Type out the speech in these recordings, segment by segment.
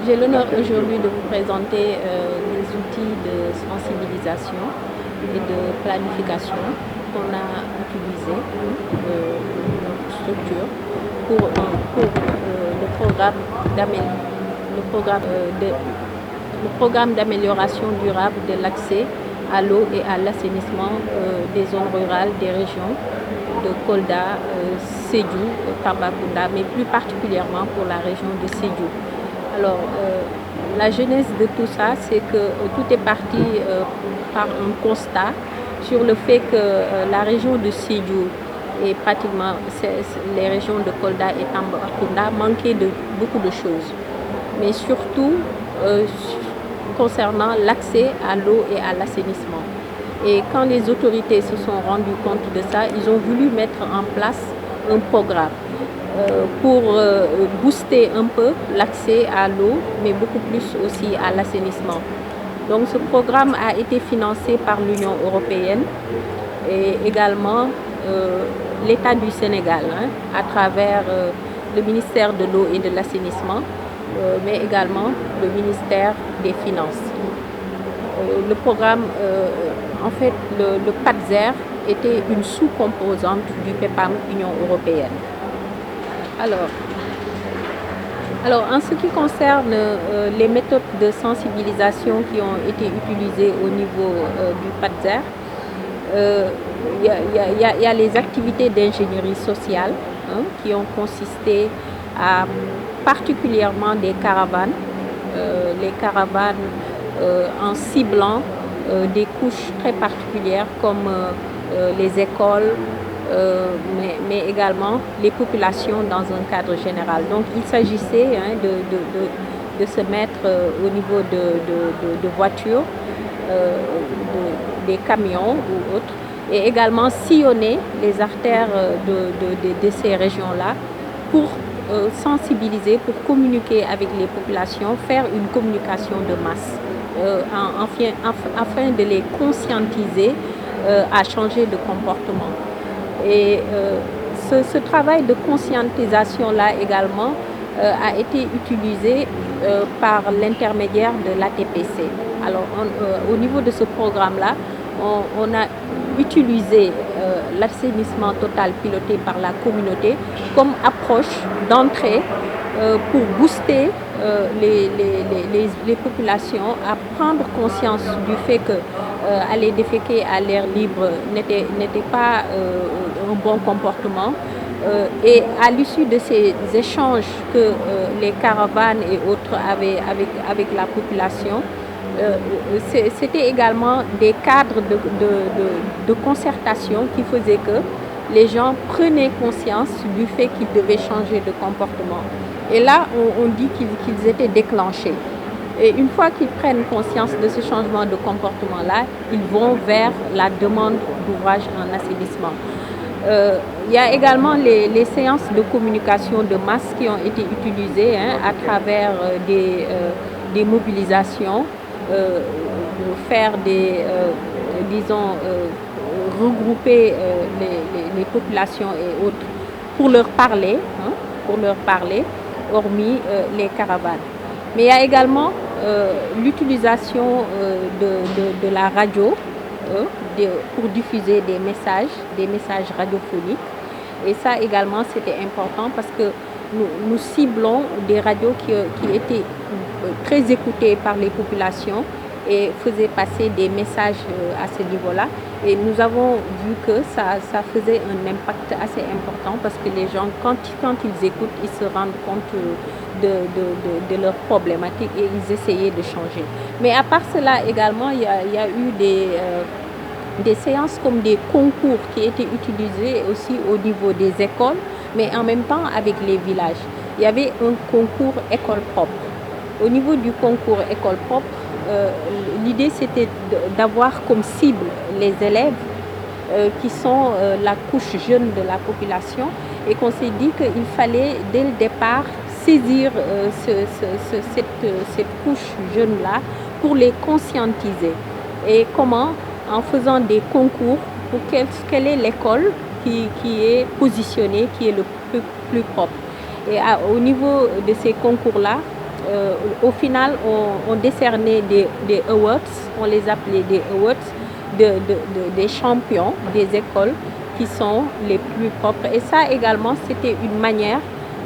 J'ai l'honneur aujourd'hui de vous présenter les outils de sensibilisation et de planification qu'on a utilisés dans notre structure pour le programme d'amélioration durable de l'accès à l'eau et à l'assainissement des zones rurales des régions de Kolda, Sédhiou, Tambacounda, mais plus particulièrement pour la région de Sédhiou. Alors, la genèse de tout ça, c'est que tout est parti par un constat sur le fait que la région de Sédhiou et pratiquement les régions de Kolda et Tambacounda manquaient de beaucoup de choses, mais surtout concernant l'accès à l'eau et à l'assainissement. Et quand les autorités se sont rendues compte de ça, ils ont voulu mettre en place un programme pour booster un peu l'accès à l'eau, mais beaucoup plus aussi à l'assainissement. Donc ce programme a été financé par l'Union européenne et également l'État du Sénégal, à travers le ministère de l'eau et de l'assainissement, mais également le ministère des Finances. Le programme, en fait, le PATZER était une sous-composante du PEPAM Union européenne. Alors, en ce qui concerne les méthodes de sensibilisation qui ont été utilisées au niveau du PATZER, il y a les activités d'ingénierie sociale qui ont consisté à particulièrement des caravanes, en ciblant des couches très particulières comme les écoles, mais également les populations dans un cadre général. Donc il s'agissait de se mettre au niveau de voitures, des camions ou autres, et également sillonner les artères de ces régions-là pour sensibiliser, pour communiquer avec les populations, faire une communication de masse, afin de les conscientiser à changer de comportement. Et ce travail de conscientisation-là également a été utilisé par l'intermédiaire de l'ATPC. Alors au niveau de ce programme-là, on a utilisé l'assainissement total piloté par la communauté comme approche d'entrée pour booster les populations à prendre conscience du fait que aller déféquer à l'air libre n'était pas un bon comportement. Et à l'issue de ces échanges que les caravanes et autres avaient avec la population, c'était également des cadres de concertation qui faisaient que les gens prenaient conscience du fait qu'ils devaient changer de comportement. Et là, on dit qu'ils étaient déclenchés. Et une fois qu'ils prennent conscience de ce changement de comportement-là, ils vont vers la demande d'ouvrage en assainissement. Il y a également les séances de communication de masse qui ont été utilisées à travers des mobilisations, faire regrouper les populations et autres pour leur parler, hormis les caravanes. Mais il y a également l'utilisation de la radio pour diffuser des messages radiophoniques. Et ça également, c'était important parce que nous ciblons des radios qui étaient très écoutées par les populations et faisaient passer des messages à ce niveau-là. Et nous avons vu que ça faisait un impact assez important parce que les gens, quand ils écoutent, ils se rendent compte de leurs problématiques et ils essayaient de changer. Mais à part cela également, il y a eu des séances comme des concours qui étaient utilisés aussi au niveau des écoles, mais en même temps avec les villages. Il y avait un concours école propre. Au niveau du concours école propre, l'idée c'était d'avoir comme cible les élèves qui sont la couche jeune de la population et qu'on s'est dit qu'il fallait dès le départ saisir cette couche jeune-là pour les conscientiser. Et comment? En faisant des concours pour quelle est l'école qui est positionnée, qui est le plus propre. Et au niveau de ces concours-là, Au final, on décernait des awards, on les appelait des awards des champions des écoles qui sont les plus propres. Et ça également, c'était une manière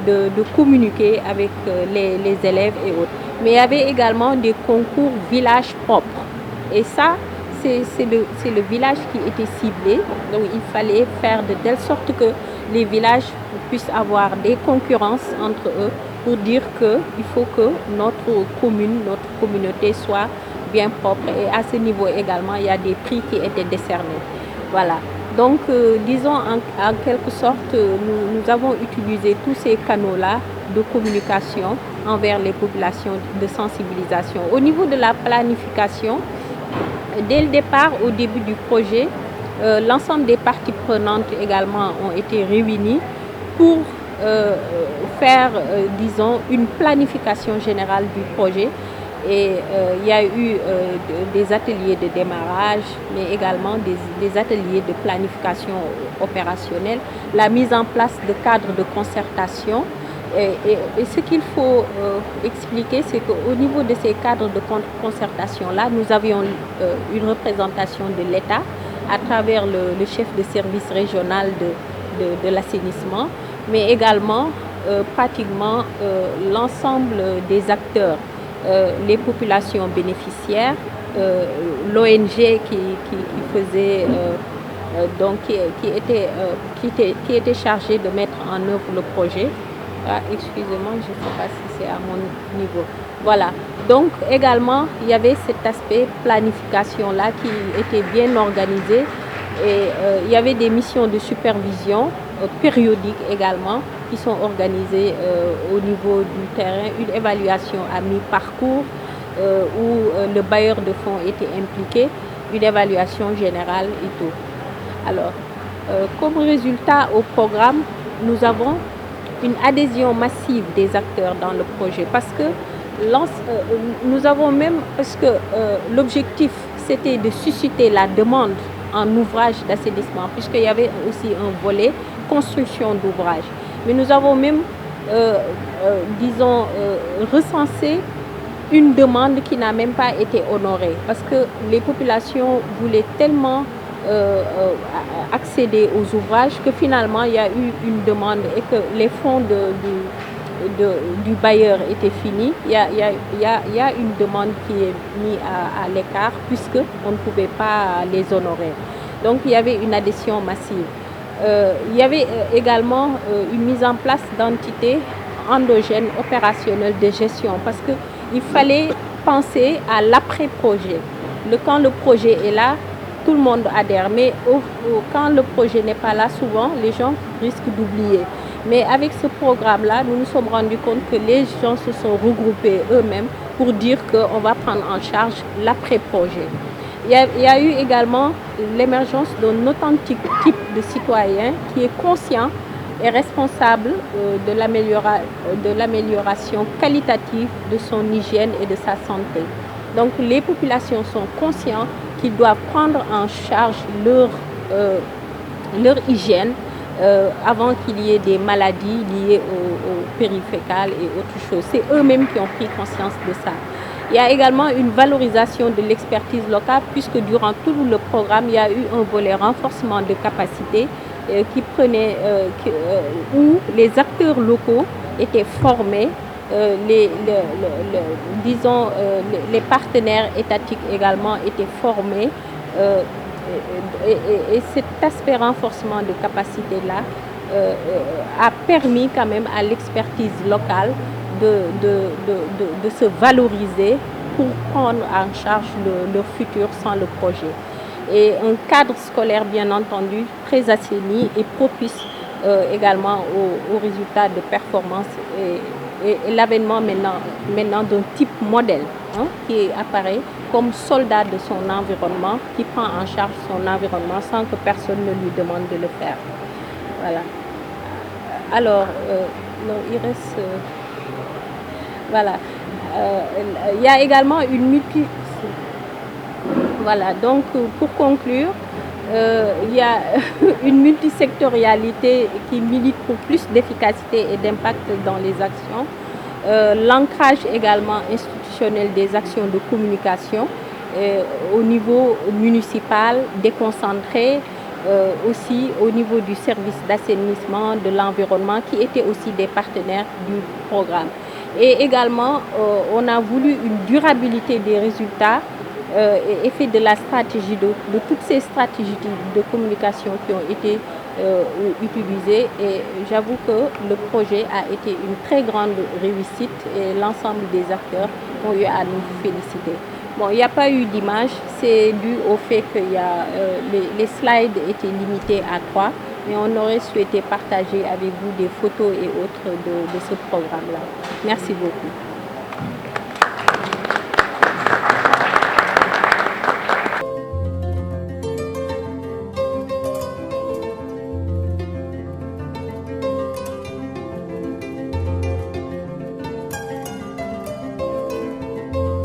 de communiquer avec les élèves et autres. Mais il y avait également des concours villages propres. Et ça, c'est le village qui était ciblé. Donc il fallait faire de telle sorte que les villages puissent avoir des concurrences entre eux pour dire qu'il faut que notre commune, notre communauté soit bien propre. Et à ce niveau également, il y a des prix qui étaient décernés. Voilà. Donc, disons en quelque sorte, nous avons utilisé tous ces canaux-là de communication envers les populations, de sensibilisation. Au niveau de la planification, dès le départ, au début du projet, l'ensemble des parties prenantes également ont été réunies pour faire, disons, une planification générale du projet. Et il y a eu des ateliers de démarrage, mais également des ateliers de planification opérationnelle, la mise en place de cadres de concertation. Et ce qu'il faut expliquer, c'est qu'au niveau de ces cadres de concertation-là, nous avions une représentation de l'État à travers le chef de service régional de l'assainissement, mais également pratiquement l'ensemble des acteurs, les populations bénéficiaires, l'ONG qui faisait, donc qui était chargée de mettre en œuvre le projet. Ah, excusez-moi, je ne sais pas si c'est à mon niveau. Voilà. Donc également, il y avait cet aspect planification-là qui était bien organisé. Et il y avait des missions de supervision périodiques également qui sont organisées au niveau du terrain. Une évaluation à mi-parcours où le bailleur de fonds était impliqué, une évaluation générale et tout. Alors, comme résultat au programme, nous avons une adhésion massive des acteurs dans le projet parce que nous avons même, parce que l'objectif c'était de susciter la demande en ouvrage d'assainissement puisqu'il y avait aussi un volet construction d'ouvrages. Mais nous avons même, disons, recensé une demande qui n'a même pas été honorée parce que les populations voulaient tellement accéder aux ouvrages que finalement il y a eu une demande et que les fonds du bailleur étaient finis. Il y a une demande qui est mise à l'écart puisqu'on ne pouvait pas les honorer. Donc il y avait une adhésion massive. Il y avait également une mise en place d'entités endogènes opérationnelles de gestion parce qu'il fallait penser à l'après-projet. Quand le projet est là, tout le monde adhère, mais quand le projet n'est pas là, souvent les gens risquent d'oublier. Mais avec ce programme-là, nous nous sommes rendus compte que les gens se sont regroupés eux-mêmes pour dire qu'on va prendre en charge l'après-projet. Il y a eu également l'émergence d'un authentique type de citoyen qui est conscient et responsable de l'amélioration qualitative de son hygiène et de sa santé. Donc les populations sont conscientes qu'ils doivent prendre en charge leur hygiène avant qu'il y ait des maladies liées au périfécal et autres choses. C'est eux-mêmes qui ont pris conscience de ça. Il y a également une valorisation de l'expertise locale puisque durant tout le programme, il y a eu un volet renforcement de capacité qui prenait, où les acteurs locaux étaient formés, disons, les partenaires étatiques également étaient formés et cet aspect renforcement de capacité-là a permis quand même à l'expertise locale de se valoriser pour prendre en charge leur futur sans le projet. Et un cadre scolaire, bien entendu, très assaini et propice également aux résultats de performance et l'avènement maintenant d'un type modèle qui apparaît comme soldat de son environnement, qui prend en charge son environnement sans que personne ne lui demande de le faire. Voilà. Alors, non, il reste... voilà. Il y a également une Voilà, donc pour conclure, il y a une multisectorialité qui milite pour plus d'efficacité et d'impact dans les actions. l'ancrage également institutionnel des actions de communication au niveau municipal, déconcentré, aussi au niveau du service d'assainissement de l'environnement qui étaient aussi des partenaires du programme. Et également, on a voulu une durabilité des résultats et fait de la stratégie, de toutes ces stratégies de communication qui ont été utilisées. Et j'avoue que le projet a été une très grande réussite et l'ensemble des acteurs ont eu à nous féliciter. Bon, il n'y a pas eu d'image, c'est dû au fait que les slides étaient limités à 3, mais on aurait souhaité partager avec vous des photos et autres de ce programme-là. Merci beaucoup.